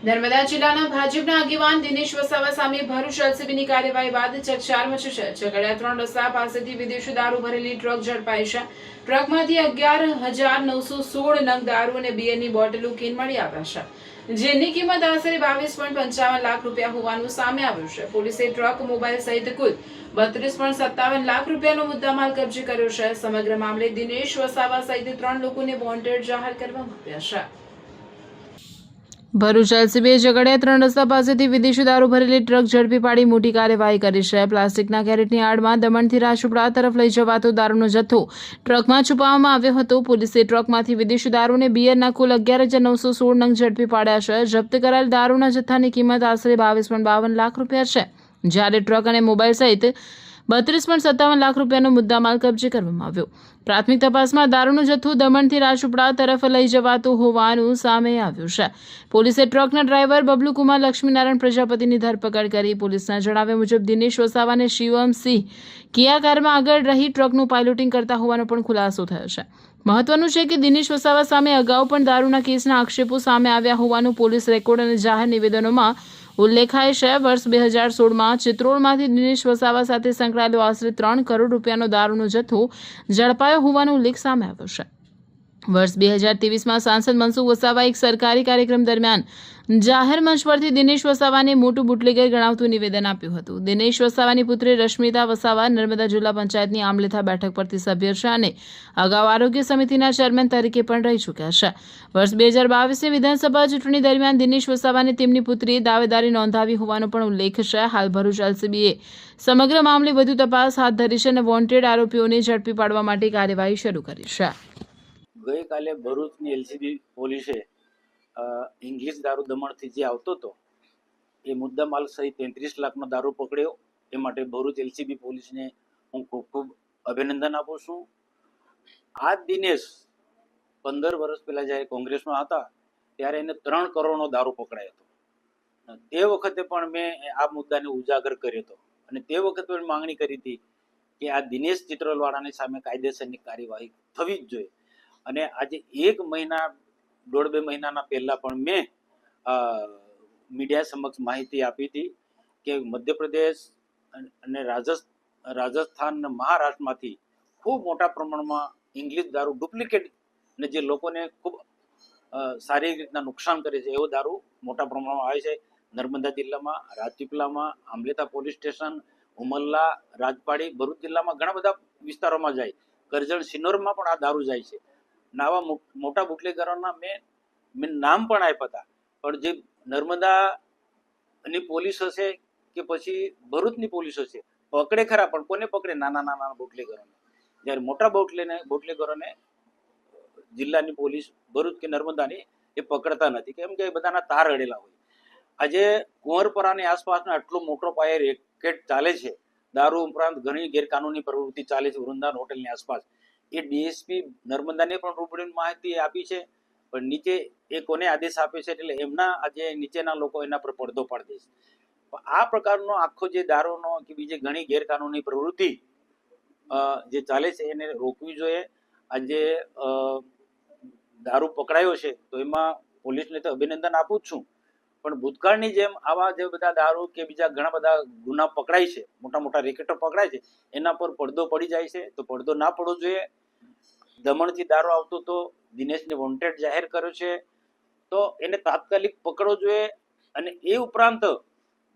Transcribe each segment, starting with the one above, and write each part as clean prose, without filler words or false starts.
નર્મદા જિલ્લાના ભાજપના આગેવાન દિનેશ વસાવા સામે ભરૂચ એલસીબીની કાર્યવાહી બાદ ચકચાર મચી છે. ઝઘડિયા 3 રસ્તા પાસેથી વિદેશી દારૂ ભરેલી ટ્રક ઝડપાઈ છે. ટ્રકમાંથી 11,916 નંગ દારૂ અને બિયરની બોટલો કીન મળી આવ્યા છે, જેની કિંમત આશરે 22.55 લાખ રૂપિયા હોવાનું સામે આવ્યું છે. પોલીસે ટ્રક, મોબાઈલ સહિત કુલ 32.57 લાખ રૂપિયાનો મુદ્દામાલ કબજે કર્યો છે. સમગ્ર મામલે દિનેશ વસાવા સહિત 3 લોકોને વોન્ટેડ જાહેર કરવામાં આવ્યા છે. ભરૂચ એલસીબીએ ઝઘડિયા 3 રસ્તા પાસેથી વિદેશી દારૂ ભરેલી ટ્રક ઝડપી પાડી મોટી કાર્યવાહી કરી છે. પ્લાસ્ટિકના કેરેટની આડમાં દમણથી રાજપીપળા તરફ લઈ જવાતો દારૂનો જથ્થો ટ્રકમાં છુપાવવામાં આવ્યો હતો. પોલીસે ટ્રકમાંથી વિદેશી દારૂ અને બિયરના કુલ 11,916 નંગ ઝડપી પાડ્યા છે. જપ્ત કરાયેલ દારૂના જથ્થાની કિંમત આશરે 22.52 લાખ રૂપિયા છે, જ્યારે ટ્રક અને મોબાઈલ સહિત 32.57 લાખ રૂપિયાનો મુદ્દામાલ કબજે કરવામાં આવ્યો. પ્રાથમિક તપાસમાં દારૂનો જથ્થો દમણથી રાજપીપળા તરફ લઈ જવાતો હોવાનું સામે આવ્યું છે. પોલીસે ટ્રકના ડ્રાઈવર બબલુકુમાર લક્ષ્મીનારાયણ પ્રજાપતિની ધરપકડ કરી. પોલીસના જણાવ્યા મુજબ દિનેશ વસાવા અને શિવમસિંહ કિયા કારમાં આગળ રહી ટ્રકનું પાયલોટિંગ કરતા હોવાનો પણ ખુલાસો થયો છે. મહત્વનું છે કે દિનેશ વસાવા સામે અગાઉ પણ દારૂના કેસના આક્ષેપો સામે આવ્યા હોવાનું પોલીસ રેકોર્ડ અને જાહેર નિવેદનોમાં ઉલ્લેખાય છે. વર્ષ 2016માં ચિત્રોડમાંથી દિનેશ વસાવા સાથે સંકળાયેલો આશરે 3 કરોડ રૂપિયાનો દારૂનો જથ્થો ઝડપાયો હોવાનો ઉલ્લેખ સામે આવ્યો છે. વર્ષ 2023માં સાંસદ મનસુખ વસાવા એક સરકારી કાર્યક્રમ દરમિયાન જાહેર મંચ પરથી દિનેશ વસાવાને મોટું બુટલેગર ગણાવતું નિવેદન આપ્યું હતું. દિનેશ વસાવાની પુત્રી રશ્મિતા વસાવા નર્મદા જિલ્લા પંચાયતની આમલેથા બેઠક પરથી સભ્ય છે અને અગાઉ આરોગ્ય સમિતિના ચેરમેન તરીકે પણ રહી ચૂક્યા છે. વર્ષ 2022ની વિધાનસભા ચૂંટણી દરમિયાન દિનેશ વસાવાને તેમની પુત્રીએ દાવેદારી નોંધાવી હોવાનો પણ ઉલ્લેખ છે. હાલ ભરૂચ એલસીબીએ સમગ્ર મામલે વધુ તપાસ હાથ ધરી છે અને વોન્ટેડ આરોપીઓને ઝડપી પાડવા માટે કાર્યવાહી શરૂ કરી છે. ગઈકાલે ભરૂચની એલસીબી પોલીસે ઇંગ્લિશ દારૂ દમણથી જે આવતો હતો એ મુદ્દામાલ સહિત 33 લાખનો દારૂ પકડ્યો. એ માટે ભરૂચ એલસીબી પોલીસને હું ખૂબ ખૂબ અભિનંદન આપું છું. આ દિનેશ 15 વર્ષ પહેલા જ્યારે કોંગ્રેસમાં હતા ત્યારે એને 3 કરોડનો દારૂ પકડાયો હતો. તે વખતે પણ મેં આ મુદ્દાને ઉજાગર કર્યો હતો અને તે વખતે પણ માંગણી કરી હતી કે આ દિનેશ ચિત્રોલવાળાની સામે કાયદેસરની કાર્યવાહી થવી જ જોઈએ. અને આજે 1 મહિના 1.5-2 મહિનાના પહેલા પણ મેં મીડિયા સમક્ષ માહિતી આપી હતી કે મધ્યપ્રદેશ અને રાજસ્થાન અને મહારાષ્ટ્રમાંથી ખૂબ મોટા પ્રમાણમાં ઇંગ્લિશ દારૂ ડુપ્લિકેટ ને જે લોકોને ખૂબ સારી રીતના નુકસાન કરે છે એવો દારૂ મોટા પ્રમાણમાં આવે છે. નર્મદા જિલ્લામાં, રાજપીપળામાં, આમલેથા પોલીસ સ્ટેશન, ઉમરલા, રાજપાડી, ભરૂચ જિલ્લામાં ઘણા બધા વિસ્તારોમાં જાય. કરજણ, સિનોરમાં પણ આ દારૂ જાય છે. આવા મોટા બુટલેગરોના મેં નામ પણ આપ્યા હતા, પણ જે નર્મદાની પોલીસ હશે કે પછી ભરૂચની પોલીસ હશે પકડે ખરા, પણ કોને પકડે? નાના નાના બુટલેગરોને. જ્યારે મોટા બુટલેગરોને જિલ્લાની પોલીસ ભરૂચ કે નર્મદાની એ પકડતા નથી, કેમ કે બધાના તાર અડેલા હોય. આજે કુંવરપરાની આસપાસનો આટલો મોટો પાયે રેકેટ ચાલે છે. દારૂ ઉપરાંત ઘણી ગેરકાનૂની પ્રવૃત્તિ ચાલે છે વૃંદાવન હોટલની આસપાસ. એ ડીએસપી નર્મદાને પણ રૂબરૂ માહિતી આપી છે, પણ નીચે એ કોને આદેશ આપે છે એટલે એમના આજે નીચેના લોકો એના પર પડદો પાડી દે છે. આ પ્રકારનો આખો જે દારૂનો કે બીજી ઘણી ગેરકાનૂની પ્રવૃત્તિ જે ચાલે છે એને રોકવી જોઈએ. આજે દારૂ પકડાયો છે તો એમાં પોલીસને તો અભિનંદન આપું જ છું, પણ ભૂતકાળની જેમ આવા જે બધા દારૂ કે બીજા ઘણા બધા ગુના પકડાય છે, મોટા મોટા રેકેટો પકડાય છે, એના પર પડદો પડી જાય છે. તો પડદો ના પડવો જોઈએ. દમણથી દારૂ આવતો તો દિનેશને વોન્ટેડ જાહેર કર્યો છે તો એને તાત્કાલિક પકડવો જોઈએ. અને એ ઉપરાંત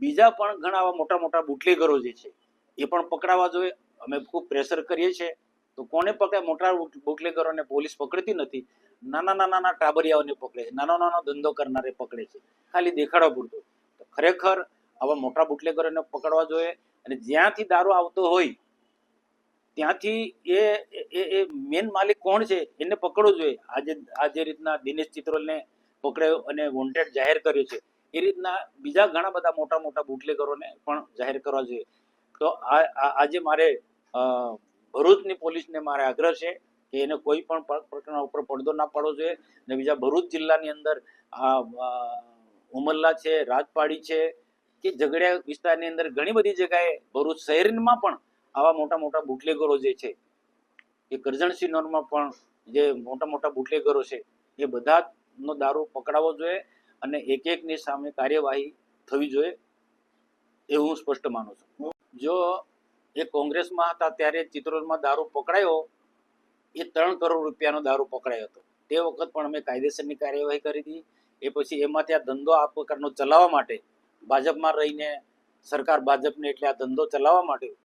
બીજા પણ ઘણા આવા મોટા મોટા બુટલેગરો જે છે એ પણ પકડાવા જોઈએ. અમે ખૂબ પ્રેશર કરીએ છીએ. તો કોને પકડે? મોટા બુટલેગરોને પોલીસ પકડતી નથી, નાના નાના ટાબરિયાઓને પકડે છે, નાનો નાનો ધંધો કરનારે પકડે છે, ખાલી દેખાડવા પૂરતો. તો ખરેખર આવા મોટા બુટલેગરોને પકડવા જોઈએ. અને જ્યાંથી દારૂ આવતો હોય ત્યાંથી એ મેન માલિક કોણ છે એને પકડવો જોઈએ. આ જે રીતના દિનેશ ચિત્રોલને પકડ્યો અને વોન્ટેડ જાહેર કર્યો છે એ રીતના બીજા ઘણા બધા મોટા મોટા બુટલેગરોને પણ જાહેર કરવા જોઈએ. તો આજે મારે ભરૂચની પોલીસને મારે આગ્રહ છે કે એને કોઈ પણ પ્રકારના ઉપર પડદો ના પાડવો જોઈએ. અને બીજા ભરૂચ જિલ્લાની અંદર ઉમરલા છે, રાજપાડી છે કે ઝઘડિયા વિસ્તારની અંદર ઘણી બધી જગ્યાએ ભરૂચ શહેરમાં પણ આવા મોટા મોટા બુટલેગરો જે છે એ કરજણ સિનોરમાં પણ જે મોટા મોટા બુટલેગરો છે એ બધાનો દારૂ પકડાવવો જોઈએ. અને એક એકની સામે કાર્યવાહી થવી જોઈએ એવું હું સ્પષ્ટ માનું છું. જો એ કોંગ્રેસમાં હતા ત્યારે ચિત્રોડમાં દારૂ પકડાયો એ 3 કરોડ રૂપિયાનો દારૂ પકડાયો હતો. તે વખત પણ અમે કાયદેસરની કાર્યવાહી કરી હતી. એ પછી એમાંથી આ ધંધો આ પ્રકારનો ચલાવવા માટે ભાજપમાં રહીને સરકાર ભાજપને એટલે આ ધંધો ચલાવવા માટે